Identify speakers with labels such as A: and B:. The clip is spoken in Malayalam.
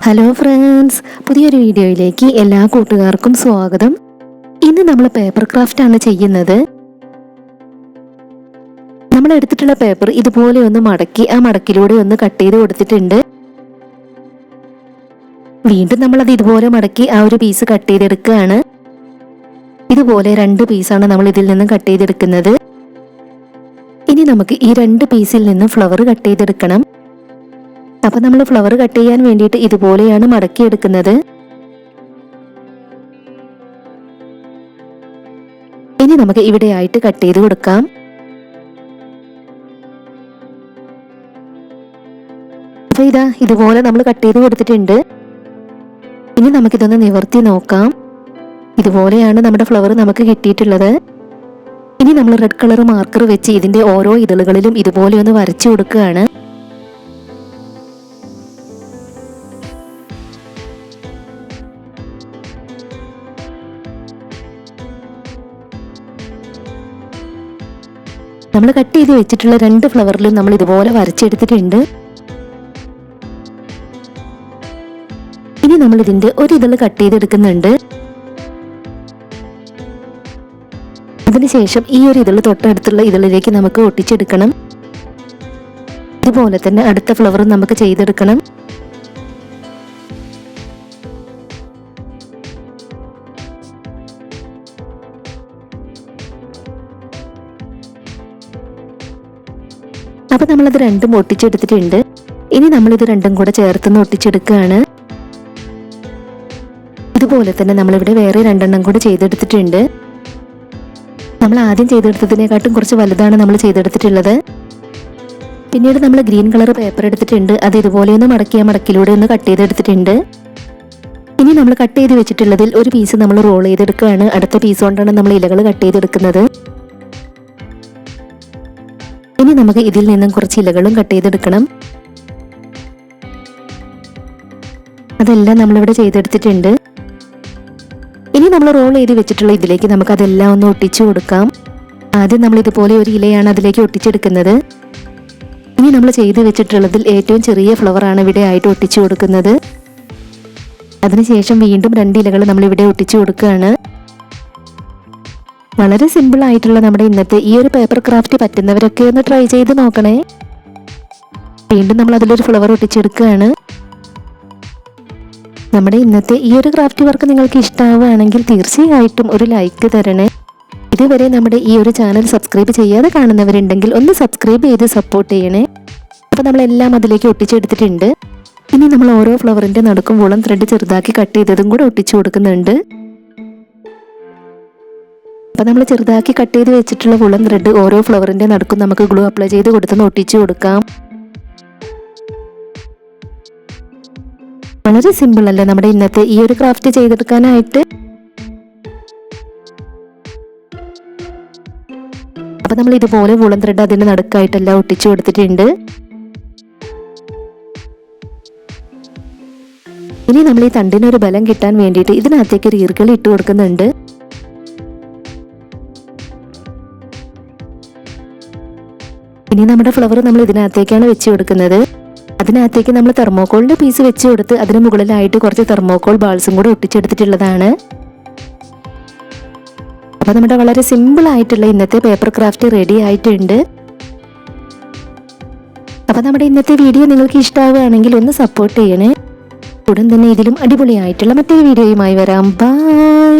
A: ഹലോ ഫ്രണ്ട്സ്, പുതിയൊരു വീഡിയോയിലേക്ക് എല്ലാ കൂട്ടുകാർക്കും സ്വാഗതം. ഇന്ന് നമ്മൾ പേപ്പർ ക്രാഫ്റ്റ് ആണ് ചെയ്യുന്നത്. നമ്മൾ എടുത്തിട്ടുള്ള പേപ്പർ ഇതുപോലെ ഒന്ന് മടക്കി ആ മടക്കിലൂടെ ഒന്ന് കട്ട് ചെയ്ത് കൊടുത്തിട്ടുണ്ട്. വീണ്ടും നമ്മളത് ഇതുപോലെ മടക്കി ആ ഒരു പീസ് കട്ട് ചെയ്തെടുക്കുകയാണ്. ഇതുപോലെ 2 പീസാണ് നമ്മൾ ഇതിൽ നിന്ന് കട്ട് ചെയ്തെടുക്കുന്നത്. ഇനി നമുക്ക് ഈ 2 പീസിൽ നിന്ന് ഫ്ലവർ കട്ട് ചെയ്തെടുക്കണം. അപ്പോൾ നമ്മൾ ഫ്ലവർ കട്ട് ചെയ്യാൻ വേണ്ടിയിട്ട് ഇതുപോലെയാണ് മടക്കിയെടുക്കുന്നത്. ഇനി നമുക്ക് ഇവിടെ ആയിട്ട് കട്ട് ചെയ്ത് കൊടുക്കാം. അപ്പോൾ ഇതാ ഇതുപോലെ നമ്മൾ കട്ട് ചെയ്ത് കൊടുത്തിട്ടുണ്ട്. ഇനി നമുക്കിതൊന്ന് നിവർത്തി നോക്കാം. ഇതുപോലെയാണ് നമ്മുടെ ഫ്ലവർ നമുക്ക് കിട്ടിയിട്ടുള്ളത്. ഇനി നമ്മൾ റെഡ് കളർ മാർക്കർ വെച്ച് ഇതിന്റെ ഓരോ ഇതളുകളിലും ഇതുപോലെ ഒന്ന് വരച്ചു കൊടുക്കുകയാണ്. നമ്മൾ കട്ട് ചെയ്ത് വെച്ചിട്ടുള്ള 2 ഫ്ലവറിലും നമ്മൾ ഇതുപോലെ വരച്ചെടുത്തിട്ടുണ്ട്. ഇനി നമ്മൾ ഇതിന്റെ ഒരു ഇതള് കട്ട് ചെയ്തെടുക്കുന്നുണ്ട്. അതിനുശേഷം ഈ ഒരു ഇതള് തൊട്ടടുത്തുള്ള ഇതളിലേക്ക് നമുക്ക് ഒട്ടിച്ചെടുക്കണം. ഇതുപോലെ തന്നെ അടുത്ത ഫ്ലവറും നമുക്ക് ചെയ്തെടുക്കണം. അപ്പോൾ നമ്മളത് രണ്ടും ഒട്ടിച്ചെടുത്തിട്ടുണ്ട്. ഇനി നമ്മളിത് രണ്ടും കൂടെ ചേർത്തൊന്ന് ഒട്ടിച്ചെടുക്കുകയാണ്. ഇതുപോലെ തന്നെ നമ്മളിവിടെ വേറെ 2 എണ്ണം കൂടെ ചെയ്തെടുത്തിട്ടുണ്ട്. നമ്മൾ ആദ്യം ചെയ്തെടുത്തതിനെക്കാട്ടും കുറച്ച് വലുതാണ് നമ്മൾ ചെയ്തെടുത്തിട്ടുള്ളത്. പിന്നീട് നമ്മൾ ഗ്രീൻ കളർ പേപ്പർ എടുത്തിട്ടുണ്ട്. അത് ഇതുപോലെ ഒന്ന് മടക്കിയ മടക്കിലൂടെ ഒന്ന് കട്ട് ചെയ്തെടുത്തിട്ടുണ്ട്. ഇനി നമ്മൾ കട്ട് ചെയ്ത് വെച്ചിട്ടുള്ളതിൽ ഒരു പീസ് നമ്മൾ റോൾ ചെയ്തെടുക്കുകയാണ്. അടുത്ത പീസ് കൊണ്ടാണ് നമ്മൾ ഇലകൾ കട്ട് ചെയ്തെടുക്കുന്നത്. ഇനി നമുക്ക് ഇതിൽ നിന്നും കുറച്ച് ഇലകളും കട്ട് ചെയ്തെടുക്കണം. അതെല്ലാം നമ്മളിവിടെ ചെയ്തെടുത്തിട്ടുണ്ട്. ഇനി നമ്മൾ റോൾ ചെയ്ത് വെച്ചിട്ടുള്ള ഇതിലേക്ക് നമുക്ക് അതെല്ലാം ഒന്ന് ഒട്ടിച്ചു കൊടുക്കാം. ആദ്യം നമ്മൾ ഇതുപോലെ ഒരു ഇലയാണ് അതിലേക്ക് ഒട്ടിച്ചെടുക്കുന്നത്. ഇനി നമ്മൾ ചെയ്ത് വെച്ചിട്ടുള്ളതിൽ ഏറ്റവും ചെറിയ ഫ്ലവറാണ് ഇവിടെ ആയിട്ട് ഒട്ടിച്ചു കൊടുക്കുന്നത്. അതിനുശേഷം വീണ്ടും 2 ഇലകൾ നമ്മൾ ഇവിടെ ഒട്ടിച്ചു കൊടുക്കുകയാണ്. വളരെ സിമ്പിൾ ആയിട്ടുള്ള നമ്മുടെ ഇന്നത്തെ ഈ ഒരു പേപ്പർ ക്രാഫ്റ്റ് പറ്റുന്നവരൊക്കെ ഒന്ന് ട്രൈ ചെയ്ത് നോക്കണേ. വീണ്ടും നമ്മൾ അതിലൊരു ഫ്ലവർ ഒട്ടിച്ചെടുക്കുകയാണ്. നമ്മുടെ ഇന്നത്തെ ഈ ഒരു ക്രാഫ്റ്റ് വർക്ക് നിങ്ങൾക്ക് ഇഷ്ടമാവുകയാണെങ്കിൽ തീർച്ചയായിട്ടും ഒരു ലൈക്ക് തരണേ. ഇതുവരെ നമ്മുടെ ഈ ഒരു ചാനൽ സബ്സ്ക്രൈബ് ചെയ്യാതെ കാണുന്നവരുണ്ടെങ്കിൽ ഒന്ന് സബ്സ്ക്രൈബ് ചെയ്ത് സപ്പോർട്ട് ചെയ്യണേ. അപ്പോൾ നമ്മളെല്ലാം അതിലേക്ക് ഒട്ടിച്ചെടുത്തിട്ടുണ്ട്. ഇനി നമ്മൾ ഓരോ ഫ്ലവറിന്റെ നടുക്കും വൂളൻ ത്രെഡ് ചെറുതാക്കി കട്ട് ചെയ്തതും കൂടെ ഒട്ടിച്ചു കൊടുക്കുന്നുണ്ട്. അപ്പോൾ നമ്മൾ ചെറുതാക്കി കട്ട് ചെയ്ത് വെച്ചിട്ടുള്ള വൂളൻ ത്രെഡ് ഓരോ ഫ്ലവറിന്റെ നടുക്കും നമുക്ക് ഗ്ലൂ അപ്ലൈ ചെയ്ത് കൊടുത്തൊന്ന് ഒട്ടിച്ചു കൊടുക്കാം. വളരെ സിമ്പിൾ അല്ലേ നമ്മുടെ ഇന്നത്തെ ഈ ഒരു ക്രാഫ്റ്റ് ചെയ്തെടുക്കാനായിട്ട്. അപ്പോൾ നമ്മൾ ഇതുപോലെ വൂളൻ ത്രെഡ് അതിന്റെ നടുക്കായിട്ടെല്ലാം ഒട്ടിച്ചു കൊടുത്തിട്ടുണ്ട്. ഇനി നമ്മൾ ഈ തണ്ടിനൊരു ബലം കിട്ടാൻ വേണ്ടിയിട്ട് ഇതിനകത്തേക്ക് ഒരു ഈർക്കിളി ഇട്ട് കൊടുക്കുന്നുണ്ട്. ഇനി നമ്മുടെ ഫ്ലവർ നമ്മൾ ഇതിനകത്തേക്കാണ് വെച്ച് കൊടുക്കുന്നത്. അതിനകത്തേക്ക് നമ്മൾ തെർമോക്കോളിന്റെ പീസ് വെച്ച് കൊടുത്ത് അതിന് മുകളിലായിട്ട് കുറച്ച് തെർമോക്കോൾ ബാൾസും കൂടെ ഒട്ടിച്ചെടുത്തിട്ടുള്ളതാണ്. അപ്പോൾ നമ്മുടെ വളരെ സിമ്പിൾ ആയിട്ടുള്ള ഇന്നത്തെ പേപ്പർ ക്രാഫ്റ്റ് റെഡി ആയിട്ടുണ്ട്. അപ്പോൾ നമ്മുടെ ഇന്നത്തെ വീഡിയോ നിങ്ങൾക്ക് ഇഷ്ടമാവുകയാണെങ്കിൽ ഒന്ന് സപ്പോർട്ട് ചെയ്യണേ. ഉടൻ തന്നെ ഇതിലും അടിപൊളിയായിട്ടുള്ള മറ്റൊരു വീഡിയോയുമായി വരാം. ബൈ.